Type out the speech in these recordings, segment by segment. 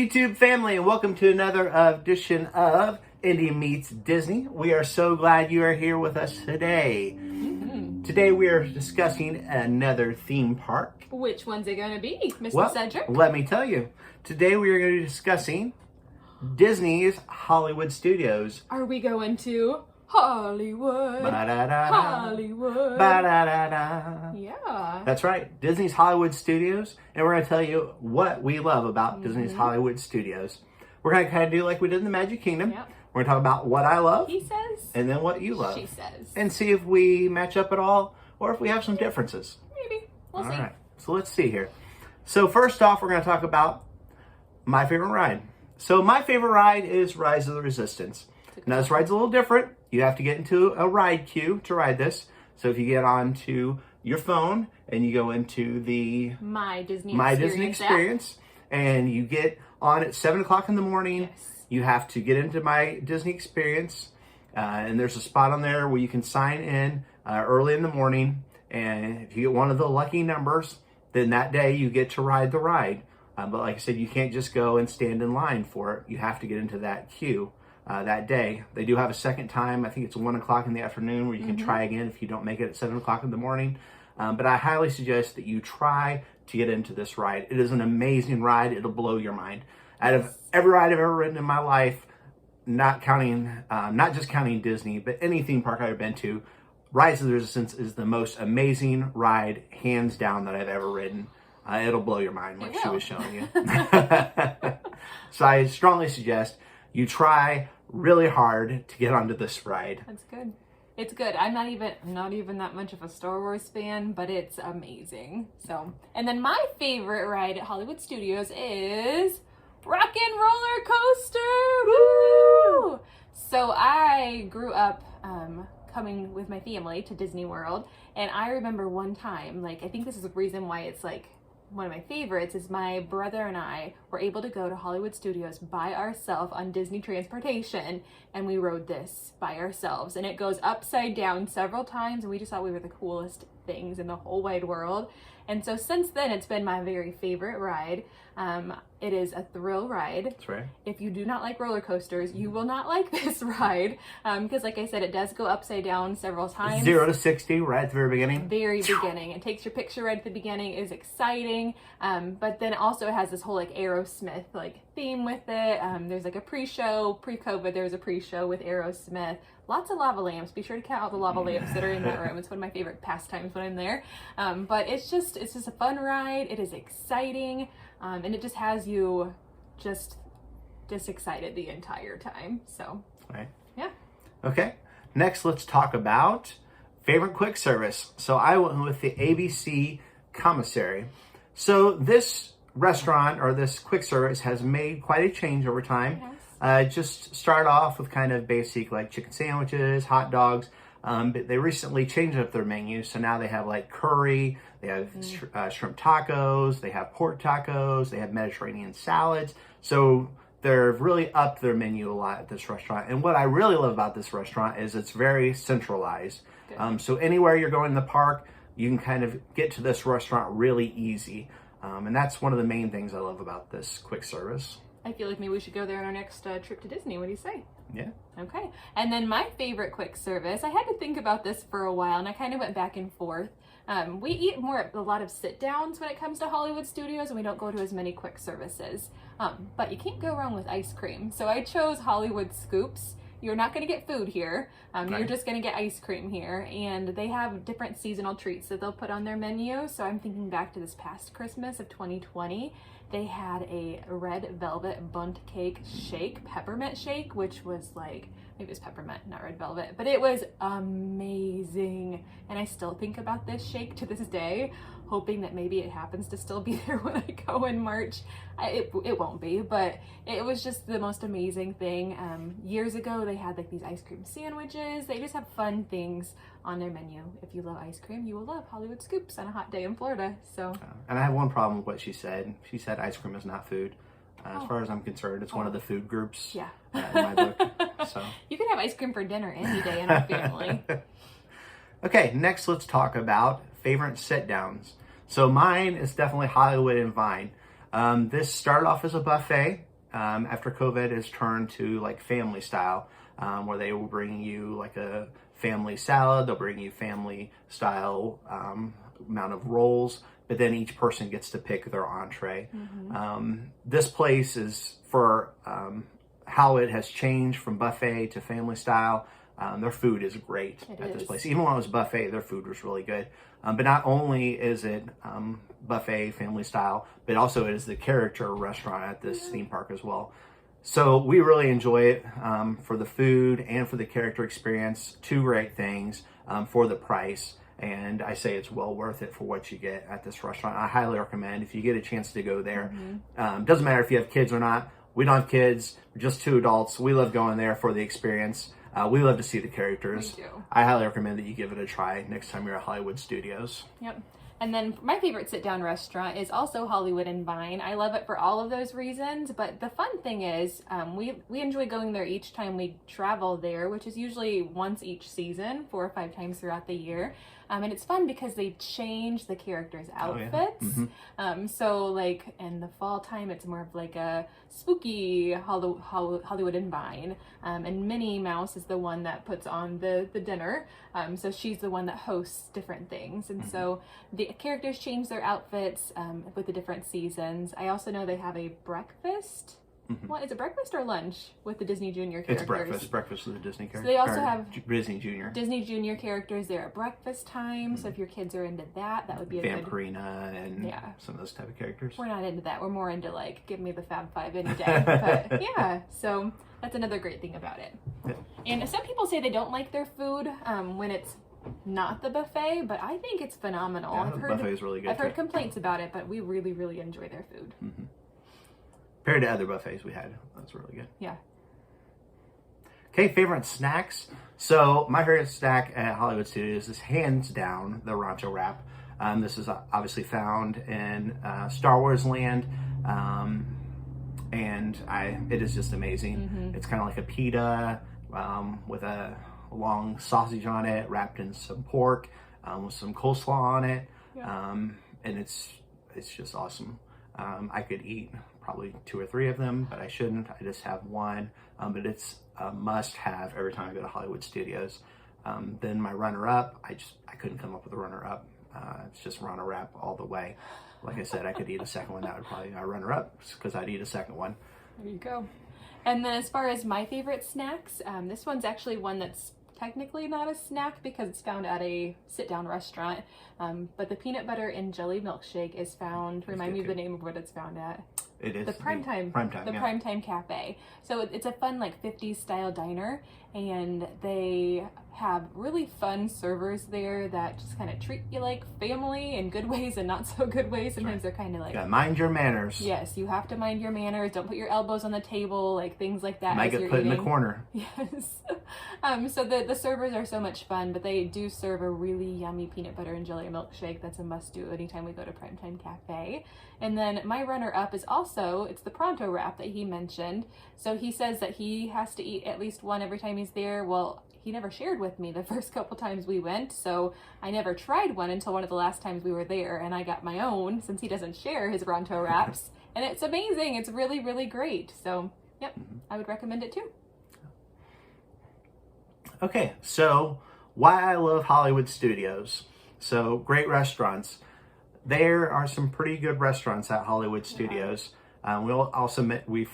YouTube family, and welcome to another edition of Indie Meets Disney. We are so glad you are here with us today. Today we are discussing another theme park. Which one's it going to be, Mr. Cedric? Let me tell you. Today we are going to be discussing Disney's Hollywood Studios. Are we going to Hollywood? Ba-da-da-da. Hollywood. Ba-da-da-da. Yeah. That's right, Disney's Hollywood Studios, and we're going to tell you what we love about Disney's Hollywood Studios. We're going to kind of do like we did in the Magic Kingdom. Yep. We're going to talk about what I love, He says. and then what you love. She says. And see if we match up at all, or if we have some differences. Maybe. We'll see. All right, so let's see here. So first off, we're going to talk about my favorite ride. So my favorite ride is Rise of the Resistance. Now this ride's a little different. You have to get into a ride queue to ride this. So if you get onto your phone and you go into the My Disney Experience and you get on at 7 o'clock in the morning, Yes. you have to get into My Disney Experience. And there's a spot on there where you can sign in early in the morning. And if you get one of the lucky numbers, then that day you get to ride the ride. But like I said, you can't just go and stand in line for it. You have to get into that queue that day. They do have a second time. I think it's 1 o'clock in the afternoon where you can try again if you don't make it at 7 o'clock in the morning. But I highly suggest that you try to get into this ride. It is an amazing ride. It'll blow your mind. Out of every ride I've ever ridden in my life, not just counting Disney, but any theme park I've been to, Rise of the Resistance is the most amazing ride, hands down, that I've ever ridden. It'll blow your mind, like she was showing you. So I strongly suggest you try really hard to get onto this ride. That's good. It's good. I'm not even that much of a Star Wars fan, but it's amazing. So, and then my favorite ride at Hollywood Studios is Rockin' Roller Coaster. Woo! So I grew up coming with my family to Disney World, and I remember one time, like, I think this is the reason why it's like one of my favorites, is my brother and I were able to go to Hollywood Studios by ourselves on Disney Transportation, and we rode this by ourselves, and it goes upside down several times, and we just thought we were the coolest things in the whole wide world. And so since then, it's been my very favorite ride. It is a thrill ride. That's right. If you do not like roller coasters, you will not like this ride, because like I said, it does go upside down several times. 0 to 60 right at the very beginning. Very beginning. It takes your picture right at the beginning. It is exciting, but then also it has this whole like Aerosmith like theme with it. There's like a pre-show. Pre-COVID, there was a pre-show with Aerosmith. Lots of lava lamps. Be sure to count all the lava lamps that are in that room. It's one of my favorite pastimes when I'm there. But it's just a fun ride. It is exciting, and it just has you just excited the entire time. So, Right. Yeah. Okay. Next, let's talk about favorite quick service. So I went with the ABC Commissary. So this restaurant, or this quick service, has made quite a change over time. Just start off with kind of basic like chicken sandwiches, hot dogs, but they recently changed up their menu. So now they have like curry, they have shrimp tacos, they have pork tacos, they have Mediterranean salads. So they've really upped their menu a lot at this restaurant. And what I really love about this restaurant is it's very centralized. So anywhere you're going in the park, you can kind of get to this restaurant really easy. And that's one of the main things I love about this quick service. I feel like maybe we should go there on our next trip to Disney. What do you say? Yeah. Okay. And then my favorite quick service, I had to think about this for a while, and I kind of went back and forth. We eat a lot of sit downs when it comes to Hollywood Studios, and we don't go to as many quick services. But you can't go wrong with ice cream. So I chose Hollywood Scoops. You're not going to get food here. You're just going to get ice cream here. And they have different seasonal treats that they'll put on their menu. So I'm thinking back to this past Christmas of 2020. They had a red velvet bundt cake shake, peppermint shake, which was like, maybe it was peppermint, not red velvet, but it was amazing. And I still think about this shake to this day, hoping that maybe it happens to still be there when I go in March. It won't be, but it was just the most amazing thing. Years ago, they had like these ice cream sandwiches. They just have fun things on their menu. If you love ice cream, you will love Hollywood Scoops on a hot day in Florida. So, and I have one problem with what she said. She said ice cream is not food. As far as I'm concerned, it's one of the food groups. Yeah. In my book. So you can have ice cream for dinner any day in our family. Okay, next let's talk about favorite sit downs. So mine is definitely Hollywood and Vine. This started off as a buffet, after COVID has turned to like family style, where they will bring you like a family salad, they'll bring you family style amount of rolls, but then each person gets to pick their entree. This place is for how it has changed from buffet to family style. Their food is great at this place. Even when it was buffet, their food was really good. But not only is it buffet family style, but also it is the character restaurant at this theme park as well. So we really enjoy it for the food and for the character experience. Two great things for the price. And I say it's well worth it for what you get at this restaurant. I highly recommend if you get a chance to go there. Doesn't matter if you have kids or not. We don't have kids, we're just two adults. We love going there for the experience. We love to see the characters. We do. I highly recommend that you give it a try next time you're at Hollywood Studios. Yep. And then my favorite sit-down restaurant is also Hollywood and Vine. I love it for all of those reasons, but the fun thing is we enjoy going there each time we travel there, which is usually once each season, 4 or 5 times throughout the year. And it's fun because they change the characters' outfits. So like in the fall time, it's more of like a spooky Hollywood and Vine. And Minnie Mouse is the one that puts on the dinner. So she's the one that hosts different things. And so the characters change their outfits with the different seasons. I also know they have a breakfast. What is it, breakfast or lunch with the Disney Junior characters? It's breakfast with the Disney characters. So they also have Disney Junior. Disney Junior characters there at breakfast time. So if your kids are into that, that would be a good. Vampirina and some of those type of characters. We're not into that. We're more into like, give me the Fab Five any day. But yeah, so that's another great thing about it. And some people say they don't like their food when it's not the buffet, but I think it's phenomenal. Yeah, the buffet is really good. I've heard complaints about it, but we really, really enjoy their food. Compared to other buffets we had, that's really good. Yeah. Okay, favorite snacks. So my favorite snack at Hollywood Studios is hands down the Rancho Wrap. This is obviously found in Star Wars land, and it is just amazing. It's kind of like a pita with a long sausage on it, wrapped in some pork with some coleslaw on it, and it's just awesome. I could eat probably 2 or 3 of them, but I shouldn't. I just have one, but it's a must-have every time I go to Hollywood Studios. Then my runner-up, I couldn't come up with a runner-up. It's just Runner Wrap all the way. Like I said, I could eat a second one. That would probably be my runner-up because I'd eat a second one. There you go. And then as far as my favorite snacks, this one's actually one that's technically not a snack because it's found at a sit-down restaurant, but the peanut butter and jelly milkshake is found. Remind me of the name of what it's found at. It is the Primetime Cafe. So it's a fun like 50s style diner, and they have really fun servers there that just kind of treat you like family in good ways and not so good ways. Sometimes they're kind of like, mind your manners. Yes, you have to mind your manners. Don't put your elbows on the table, like things like that. You might get put in the corner. Yes. So the servers are so much fun, but they do serve a really yummy peanut butter and jelly milkshake. That's a must do anytime we go to Primetime Cafe. And then my runner up is also, it's the Pronto Wrap that he mentioned. So he says that he has to eat at least one every time he's there. Well, he never shared with me the first couple times we went, so I never tried one until one of the last times we were there, and I got my own since he doesn't share his Pronto Wraps. And it's amazing. It's really, really great. So, yep, I would recommend it too. Okay, so why I love Hollywood Studios. So great restaurants. There are some pretty good restaurants at Hollywood Studios. We'll also we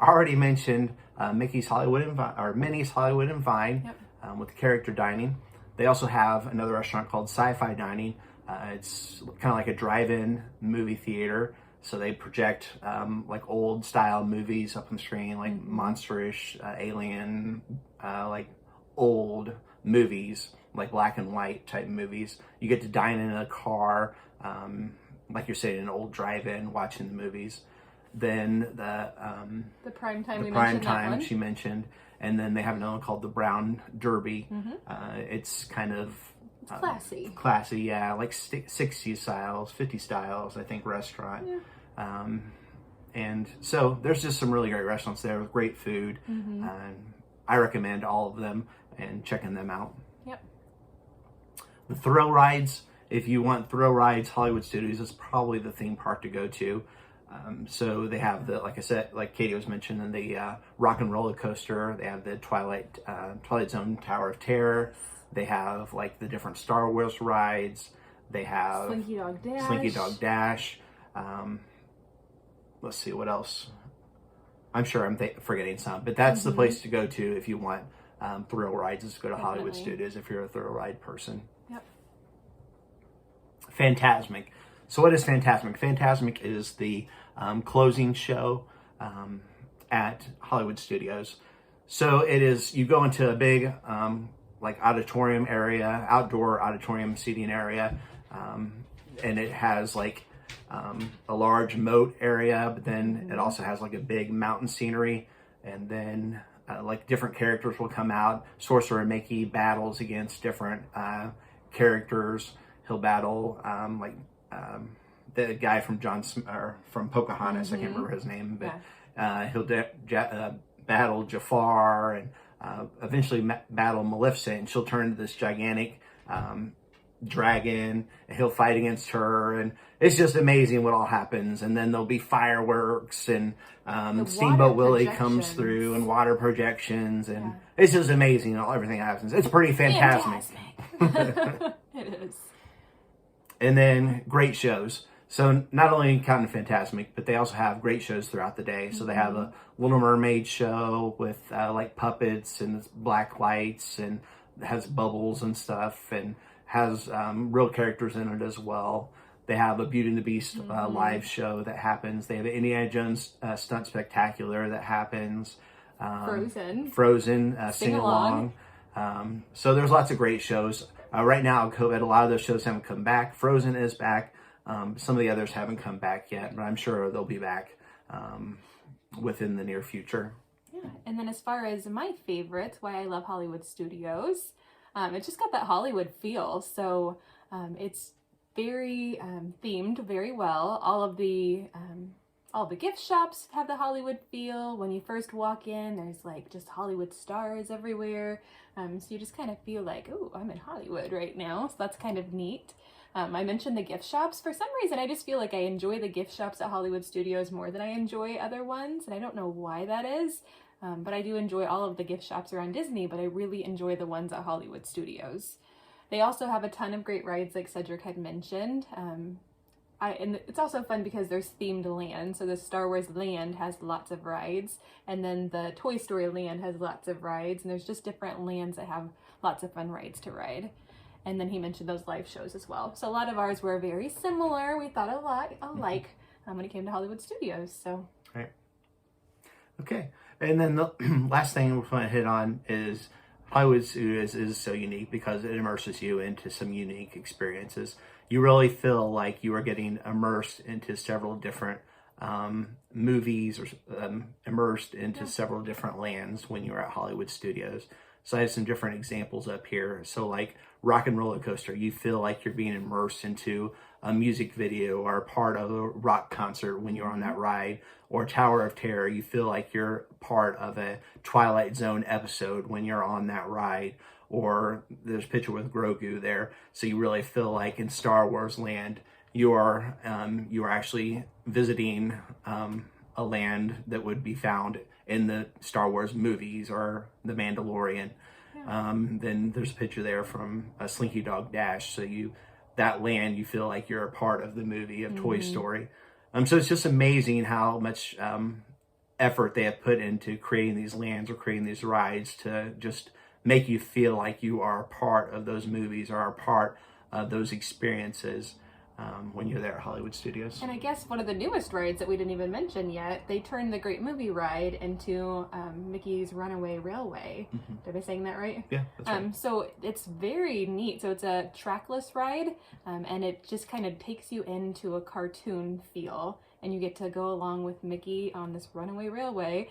already mentioned Minnie's Hollywood and Vine with character dining. They also have another restaurant called Sci-Fi Dining. It's kind of like a drive-in movie theater. So they project like old style movies up on the screen, like monsterish, alien, like old movies, like black and white type movies. You get to dine in a car, like you're saying, an old drive-in, watching the movies. Then the Primetime she mentioned, and then they have another one called the Brown Derby. It's kind of classy, yeah, like 60s styles, 50 styles, I think, restaurant. And so there's just some really great restaurants there with great food. I recommend all of them and checking them out. The thrill rides, if you want thrill rides, Hollywood Studios is probably the theme park to go to. So they have the, like I said, like Katie was mentioning, the Rockin' roller coaster. They have the Twilight Zone Tower of Terror. They have like the different Star Wars rides. They have Slinky Dog Dash. Let's see what else. I'm sure I'm forgetting some, but that's the place to go to if you want thrill rides. Is go to Hollywood Studios if you're a thrill ride person. Yep. Fantasmic. So what is Fantasmic? Fantasmic is the closing show at Hollywood Studios. So it is, you go into a big like auditorium area, outdoor auditorium seating area, and it has like a large moat area, but then it also has like a big mountain scenery, and then like different characters will come out. Sorcerer Mickey battles against different characters. He'll battle the guy from from Pocahontas. I can't remember his name, but he'll battle Jafar and eventually battle Maleficent, and she'll turn into this gigantic dragon, and he'll fight against her, and it's just amazing what all happens. And then there'll be fireworks, and Steamboat Willie comes through, and water projections, and it's just amazing everything happens. It's pretty fantastic. It is. And then great shows. So not only counting Fantasmic, but they also have great shows throughout the day. So they have a Little Mermaid show with like puppets and black lights, and has bubbles and stuff, and has real characters in it as well. They have a Beauty and the Beast live show that happens. They have an Indiana Jones Stunt Spectacular that happens. Frozen Sing Along. So there's lots of great shows. Right now, COVID, a lot of those shows haven't come back. Frozen is back. Some of the others haven't come back yet, but I'm sure they'll be back within the near future. Yeah, and then as far as my favorites, why I love Hollywood Studios, it's just got that Hollywood feel. So it's very themed very well. All the gift shops have the Hollywood feel. When you first walk in, there's like just Hollywood stars everywhere. So you just kind of feel like, oh, I'm in Hollywood right now. So that's kind of neat. I mentioned the gift shops. For some reason, I just feel like I enjoy the gift shops at Hollywood Studios more than I enjoy other ones. And I don't know why that is. But I do enjoy all of the gift shops around Disney, but I really enjoy the ones at Hollywood Studios. They also have a ton of great rides, like Cedric had mentioned. And it's also fun because there's themed land. So the Star Wars land has lots of rides, and then the Toy Story land has lots of rides, and there's just different lands that have lots of fun rides to ride. And then he mentioned those live shows as well. So a lot of ours were very similar. We thought a lot alike when it came to Hollywood Studios. So. Right. Okay. And then the last thing we're going to hit on is Hollywood Studios is so unique because it immerses you into some unique experiences. You really feel like you are getting immersed into several different movies, or immersed into several different lands when you're at Hollywood Studios. So I have some different examples up here. So like Rockin' roller coaster, you feel like you're being immersed into a music video or a part of a rock concert when you're on that ride. Or Tower of Terror, you feel like you're part of a Twilight Zone episode when you're on that ride. Or there's a picture with Grogu there, so you really feel like in Star Wars land you are actually visiting a land that would be found in the Star Wars movies or The Mandalorian. Then there's a picture there from a Slinky Dog Dash, so that land you feel like you're a part of the movie of Toy Story. So it's just amazing how much effort they have put into creating these lands or creating these rides to just make you feel like you are a part of those movies or are a part of those experiences when you're there at Hollywood Studios. And I guess one of the newest rides that we didn't even mention yet, they turned the Great Movie Ride into Mickey's Runaway Railway. Did I saying that right? Yeah, that's right. So it's very neat. So it's a trackless ride, and it just kind of takes you into a cartoon feel. And you get to go along with Mickey on this runaway railway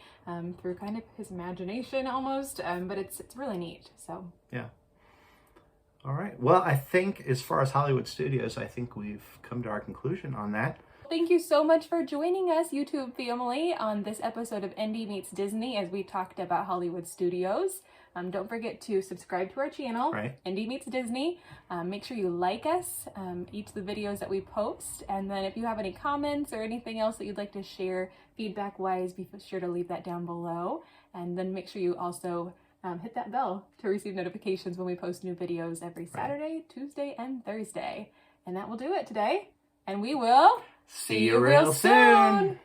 through kind of his imagination almost, but it's really neat. So yeah. All right. Well, I think as far as Hollywood Studios, I think we've come to our conclusion on that. Thank you so much for joining us, YouTube family, on this episode of Indy Meets Disney as we talked about Hollywood Studios. Don't forget to subscribe to our channel, Right. Indy Meets Disney. Make sure you like us, each of the videos that we post. And then if you have any comments or anything else that you'd like to share feedback-wise, be sure to leave that down below. And then make sure you also hit that bell to receive notifications when we post new videos every Saturday, Tuesday, and Thursday. And that will do it today. And we will See you real soon.